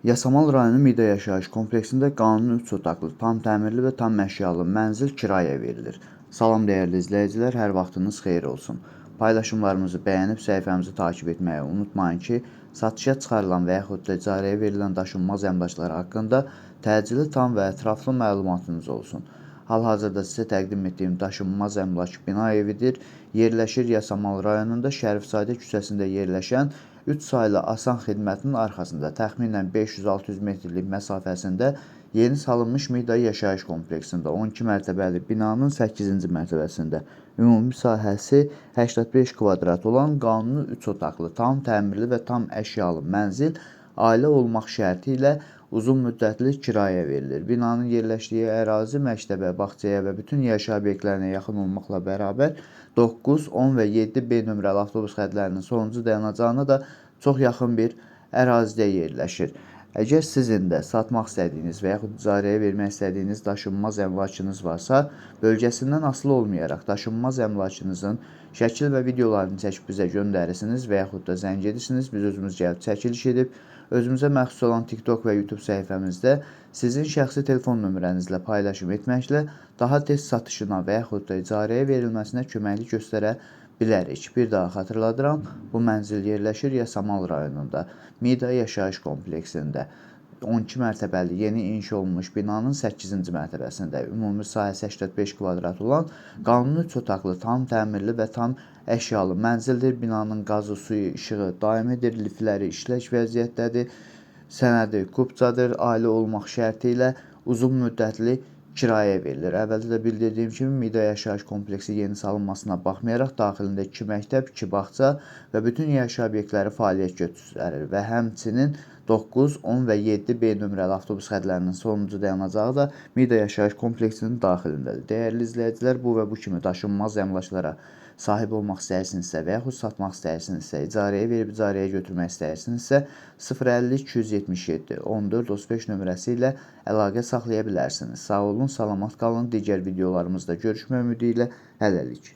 Yasamal rayonu Mida yaşayış kompleksində qanuni 3 otaqlı, tam təmirli və tam əşyalı mənzil kirayəyə verilir. Salam dəyərli izləyicilər, hər vaxtınız xeyir olsun. Paylaşımlarımızı bəyənib səhifəmizi takip etməyi unutmayın ki, satışa çıxarılan və yaxud da icarəyə verilən daşınmaz əmlaklar haqqında təcili, tam və ətraflı məlumatınız olsun. Hal-hazırda sizə təqdim etdiyim daşınmaz əmlak bina evidir. Yerləşir Yasamal rayonunda Şərifzadə küçəsində yerləşən 3 saylı Asan xidmətinin arxasında təxminən 500-600 metrlik məsafəsində yeni salınmış Mida yaşayış kompleksində 12 mərtəbəli binanın 8-ci mərtəbəsində ümumi sahəsi 85 kvadrat olan qanuni 3 otaqlı, tam təmirli və tam əşyalı mənzil ailə olmaq şərti ilə uzun müddətli kirayəyə verilir. Binanın yerləşdiyi ərazi məktəbə, bağçaya və bütün yaşayış obyektlərinə yaxın olmaqla bərabər 9, 10 və 7B nömrəli avtobus xətlərinin sonuncu dayanacağına da çox yaxın bir ərazidə yerləşir. Əgər sizin də satmaq istədiyiniz və yaxud icarəyə vermək istədiyiniz daşınmaz əmlakınız varsa, bölgəsindən asılı olmayaraq daşınmaz əmlakınızın şəkil və videolarını çəkib bizə göndərirsiniz və yaxud da zəng edirsiniz, biz özümüz gəlib çəkiliş edib, özümüzə məxsus olan TikTok və YouTube səhifəmizdə sizin şəxsi telefon nömrənizlə paylaşım etməklə daha tez satışına və yaxud da icarəyə verilməsinə köməklik göstərə bilərik. Bir daha xatırladıram, bu mənzil yerləşir Yasamal rayonunda, Mida yaşayış kompleksində. 12 mərtəbəli yeni inşa olunmuş binanın 8-ci mərtəbəsində ümumi sahəsi 85 kvadrat olan qanuni 3 otaqlı, tam təmirli və tam əşyalı mənzildir. Binanın qazı, suyu, işığı daimidir, liftləri işlək vəziyyətdədir, sənədi kupcadır, ailə olmaq şərti ilə uzun müddətli kirayəyə verilir. Əvvəldə də bildirdiyim kimi Mida yaşayış kompleksi yeni salınmasına baxmayaraq daxilində 2 məktəb, 2 bağça və bütün yaşayış obyektləri fəaliyyət göstərir və həmçinin 9, 10 və 7B nömrəli avtobus xətlərinin sonuncu dayanacağı da Mida yaşayış kompleksinin daxilindədir. Dəyərli izləyicilər, bu və bu kimi daşınmaz əmlaklara sahib olmaq istəyirsinizsə və yaxud satmaq istəyirsinizsə, icarəyə verib icarəyə götürmək istəyirsinizsə 050 277 14 35 nömrəsi ilə əlaqə saxlaya bilərsiniz. Sağ olun, salamat qalın. Digər videolarımızda görüşmək ümidi ilə hələlik.